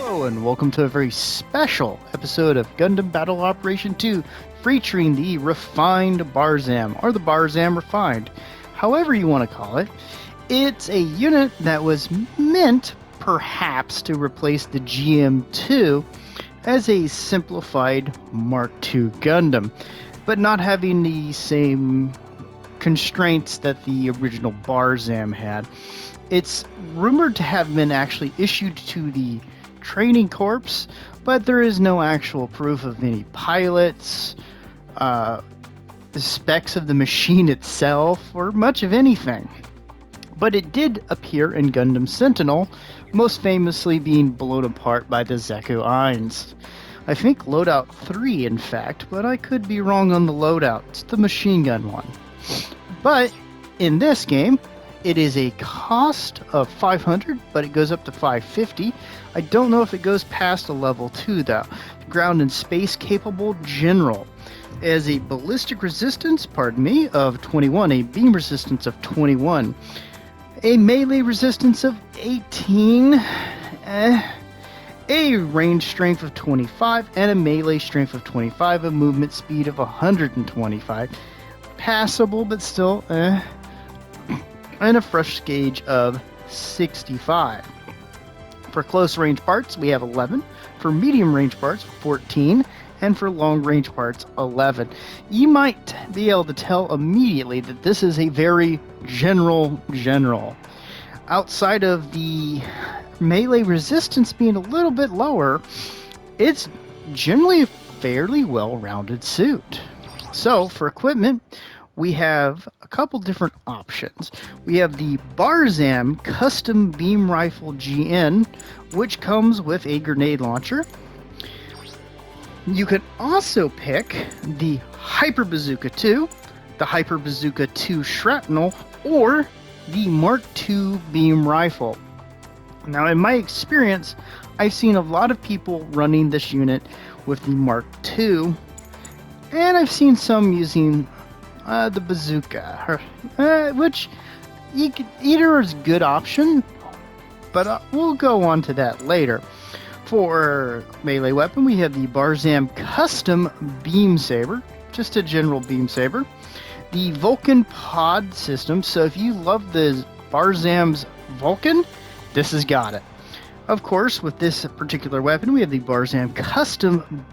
Hello and welcome to a very special episode of Gundam Battle Operation 2 featuring the Refined Barzam, or the Barzam Refined, however you want to call it. It's a unit that was meant, perhaps, to replace the GM2 as a simplified Mark II Gundam, but not having the same constraints that the original Barzam had. It's rumored to have been actually issued to the training corps, but there is no actual proof of any pilots, the specs of the machine itself, or much of anything. But it did appear in Gundam Sentinel, most famously being blown apart by the Zeku Eins. I think loadout 3, in fact, but I could be wrong on the loadout. It's the machine gun one. But in this game, it is a cost of 500, but it goes up to 550. I don't know if it goes past a level 2, though. Ground and space capable general. It has a ballistic resistance, of 21, a beam resistance of 21, a melee resistance of 18, a range strength of 25, and a melee strength of 25, a movement speed of 125. Passable, but still, and a fresh gauge of 65. For close range parts, we have 11. For medium range parts, 14. And for long range parts, 11. You might be able to tell immediately that this is a very general. Outside of the melee resistance being a little bit lower, it's generally a fairly well-rounded suit. So, for equipment, we have a couple different options. We have the Barzam Custom Beam Rifle GN, which comes with a grenade launcher. You can also pick the Hyper Bazooka 2, the Hyper Bazooka 2 Shrapnel, or the Mark II Beam Rifle. Now, in my experience, I've seen a lot of people running this unit with the Mark II, and I've seen some using the bazooka, which either is a good option, but we'll go on to that later. For melee weapon, we have the Barzam Custom Beam Saber, just a general beam saber. The Vulcan Pod System, so if you love the Barzam's Vulcan, this has got it. Of course, with this particular weapon, we have the Barzam Custom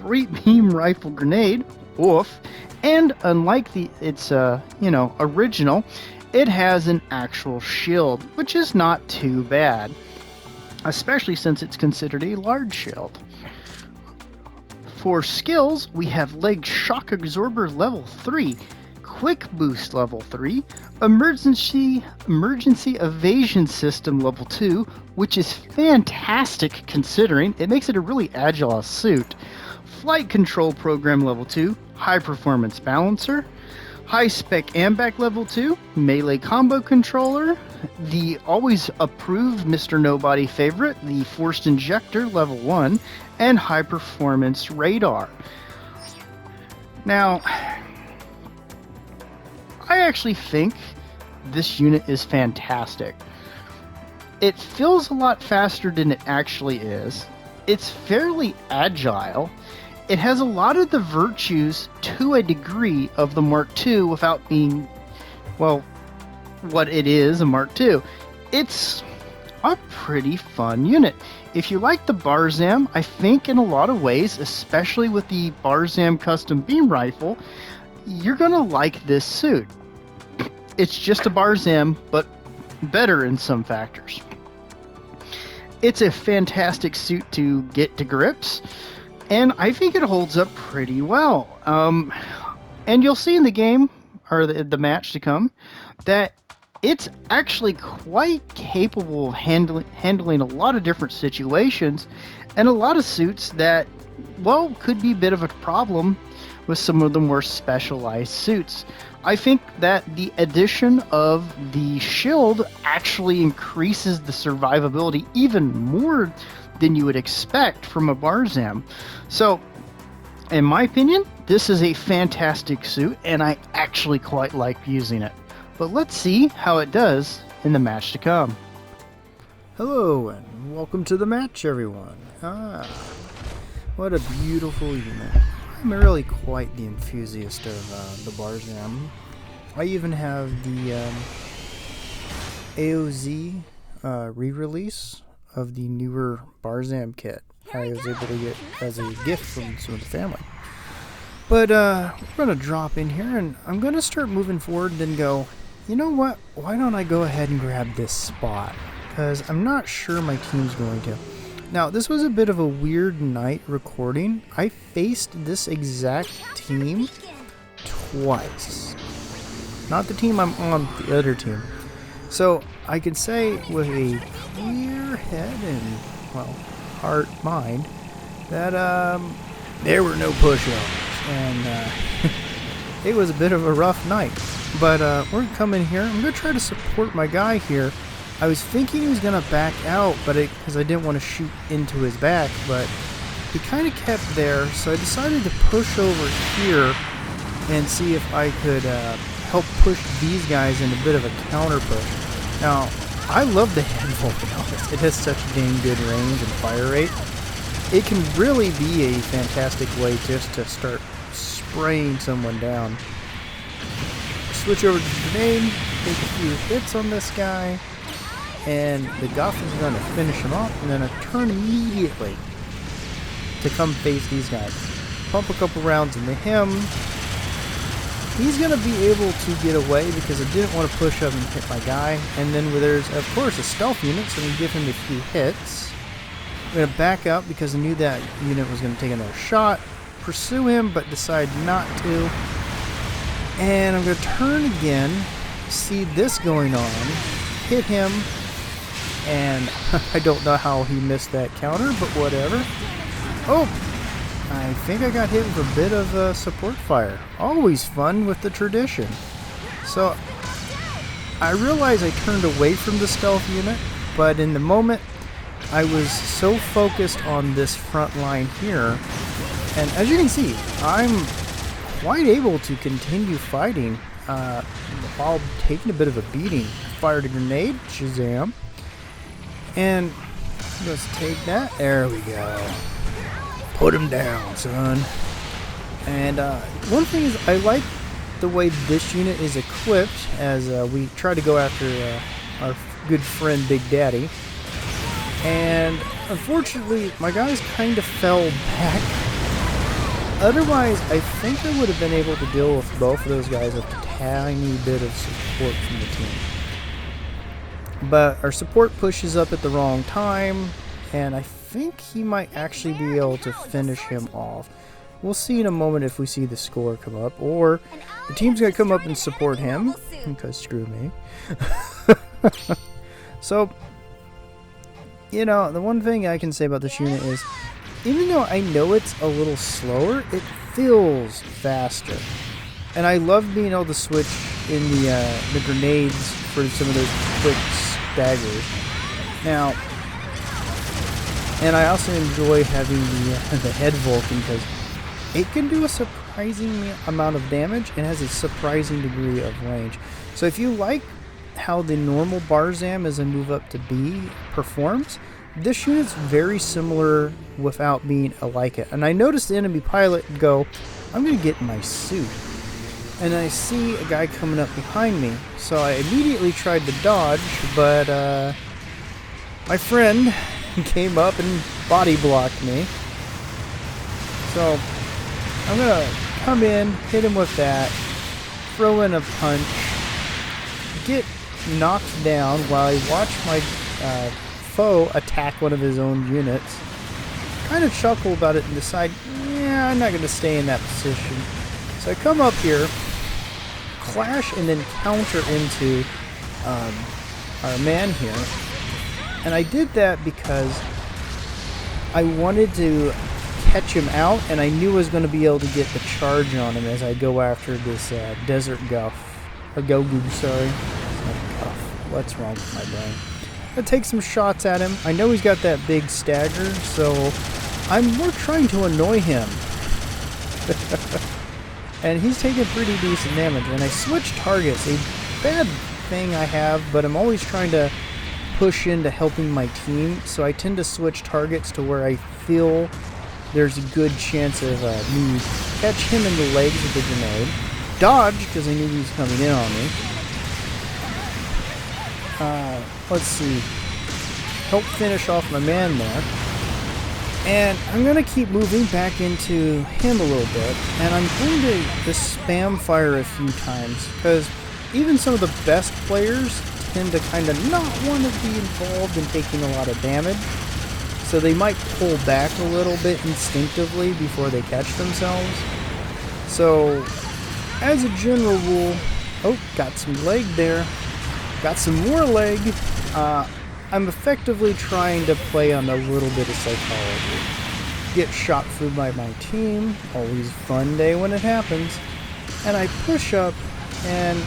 Beam Rifle Grenade, oof. And unlike its original, it has an actual shield, which is not too bad, especially since it's considered a large shield. For skills, we have Leg Shock Absorber level 3, Quick Boost level 3, Emergency Evasion System level 2, which is fantastic considering it makes it a really agile suit. Flight Control Program level 2, High Performance Balancer, High Spec AMBAC level 2, Melee Combo Controller, the always approved Mr. Nobody favorite, the Forced Injector level 1, and High Performance Radar. Now, I actually think this unit is fantastic. It feels a lot faster than it actually is. It's fairly agile. It has a lot of the virtues to a degree of the Mark II without being, well, what it is, a Mark II. It's a pretty fun unit. If you like the Barzam, I think in a lot of ways, especially with the Barzam Custom Beam Rifle, you're going to like this suit. It's just a Barzam, but better in some factors. It's a fantastic suit to get to grips. And I think it holds up pretty well. And you'll see in the game, or the match to come, that it's actually quite capable of handling a lot of different situations, and a lot of suits that, well, could be a bit of a problem with some of the more specialized suits. I think that the addition of the shield actually increases the survivability even more than you would expect from a Barzam. So, in my opinion, this is a fantastic suit, and I actually quite like using it. But let's see how it does in the match to come. Hello and welcome to the match, everyone. What a beautiful unit. I'm really quite the enthusiast of the Barzam. I even have the AOZ re-release of the newer Barzam kit. I was able to get as a gift from some of the family. But we're going to drop in here and I'm going to start moving forward and then go, you know what, why don't I go ahead and grab this spot? Because I'm not sure my team's going to. Now, this was a bit of a weird night recording. I faced this exact team twice. Not the team I'm on, the other team. So, I can say with a clear head and, well, heart, mind, that there were no push-ups. And it was a bit of a rough night. But we're going to come in here. I'm going to try to support my guy here. I was thinking he was going to back out, but because I didn't want to shoot into his back, but he kind of kept there, so I decided to push over here and see if I could help push these guys in a bit of a counter push. Now, I love the head Vulcan. It has such dang good range and fire rate. It can really be a fantastic way just to start spraying someone down. Switch over to the grenade, take a few hits on this guy, and the Gotham's going to finish him off, and then I turn immediately to come face these guys. Pump a couple rounds into him. He's going to be able to get away because I didn't want to push up and hit my guy. And then there's, of course, a stealth unit, so we give him a few hits. I'm going to back up because I knew that unit was going to take another shot. Pursue him, but decide not to. And I'm going to turn again, see this going on, hit him. And I don't know how he missed that counter, but whatever. Oh, I think I got hit with a bit of support fire. Always fun with the tradition. So I realized I turned away from the stealth unit, but in the moment I was so focused on this front line here. And as you can see, I'm quite able to continue fighting while taking a bit of a beating. Fired a grenade, shazam. And let's take that. There we go. Put him down, son. And one thing is, I like the way this unit is equipped as we try to go after our good friend Big Daddy. And unfortunately, my guys kind of fell back. Otherwise, I think I would have been able to deal with both of those guys with a tiny bit of support from the team. But our support pushes up at the wrong time, and I think he might actually be able to finish him off. We'll see in a moment if we see the score come up, or the team's going to come up and support him, because screw me. So, you know, the one thing I can say about this unit is, even though I know it's a little slower, it feels faster. And I love being able to switch in the grenades for some of those quick staggers. Now, and I also enjoy having the head Vulcan because it can do a surprising amount of damage and has a surprising degree of range. So if you like how the normal Barzam as a move up to B performs, this unit's very similar without being like it. And I noticed the enemy pilot go, I'm going to get in my suit. And I see a guy coming up behind me. So I immediately tried to dodge, but my friend came up and body blocked me. So I'm going to come in, hit him with that, throw in a punch, get knocked down while I watch my foe attack one of his own units. Kind of chuckle about it and decide, yeah, I'm not going to stay in that position. So I come up here, clash and then counter into our man here. And I did that because I wanted to catch him out, and I knew I was going to be able to get the charge on him as I go after this desert guff. Or Gogu, sorry. What's wrong with my brain? I'll take some shots at him. I know he's got that big stagger, so I'm more trying to annoy him. And he's taking pretty decent damage. And I switch targets. A bad thing I have, but I'm always trying to push into helping my team, so I tend to switch targets to where I feel there's a good chance of me catch him in the legs with the grenade, dodge because I knew he was coming in on me. Let's see, help finish off my man there. And I'm going to keep moving back into him a little bit, and I'm going to just spam fire a few times, because even some of the best players tend to kind of not want to be involved in taking a lot of damage, so they might pull back a little bit instinctively before they catch themselves. So, as a general rule, oh, got some leg there, got some more leg. I'm effectively trying to play on a little bit of psychology. Get shot through by my team, always fun day when it happens. And I push up, and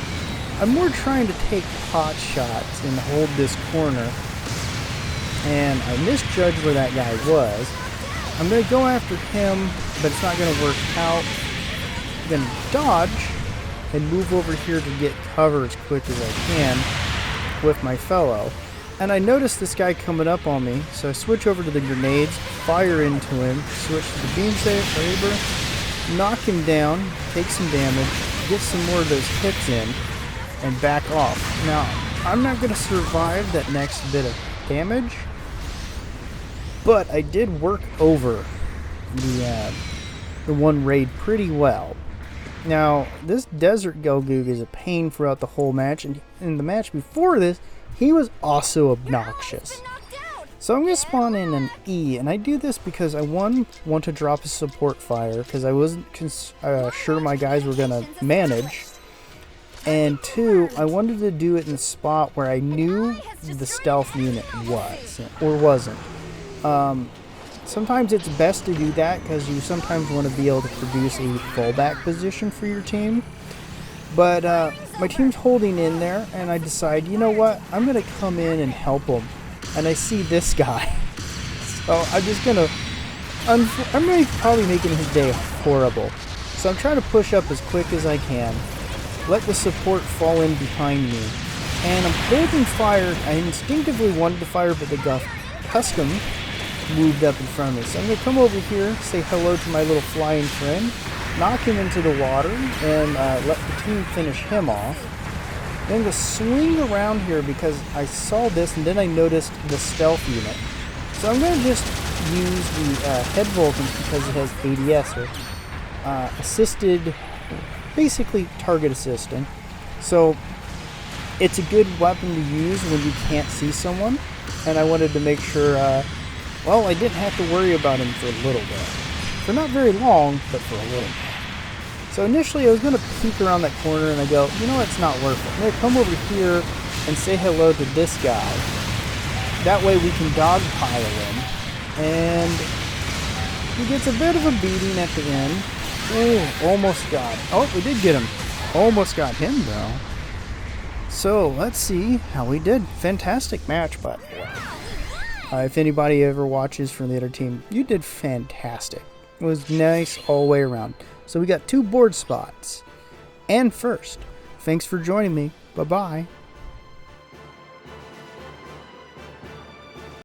I'm more trying to take pot shots and hold this corner. And I misjudged where that guy was. I'm going to go after him, but it's not going to work out. I'm going to dodge and move over here to get cover as quick as I can with my fellow. And I noticed this guy coming up on me, so I switch over to the grenades, fire into him, switch to the beam saber, knock him down, take some damage, get some more of those hits in, and back off. Now, I'm not going to survive that next bit of damage, but I did work over the one raid pretty well. Now, this Desert Gelgoog is a pain throughout the whole match, and in the match before this, he was also obnoxious. So I'm going to spawn in an E, and I do this because I, one, want to drop a support fire, because I wasn't sure my guys were going to manage, and two, I wanted to do it in a spot where I knew the stealth unit was, or wasn't. Sometimes it's best to do that, because you sometimes want to be able to produce a fallback position for your team. But my team's holding in there, and I decide, you know what, I'm going to come in and help them. And I see this guy. So I'm just going to, I'm really probably making his day horrible. So I'm trying to push up as quick as I can, let the support fall in behind me. And I'm holding fire. I instinctively wanted to fire, but the Custom moved up in front of me. So I'm going to come over here, say hello to my little flying friend, knock him into the water, and let the team finish him off. Then I'm going to swing around here because I saw this, and then I noticed the stealth unit. So I'm going to just use the head Vulcans because it has ADS, or assisted, basically target assistant. So it's a good weapon to use when you can't see someone, and I wanted to make sure, well, I didn't have to worry about him for a little bit. For not very long, but for a little bit. So initially I was going to peek around that corner, and I go, you know, it's not worth it. I'm going to come over here and say hello to this guy. That way we can dogpile him. And he gets a bit of a beating at the end. Oh, almost got. Oh, we did get him. Almost got him, though. So let's see how we did. Fantastic match, by the way. If anybody ever watches from the other team, you did fantastic. It was nice all the way around. So we got 2 board spots. And first, thanks for joining me. Bye-bye.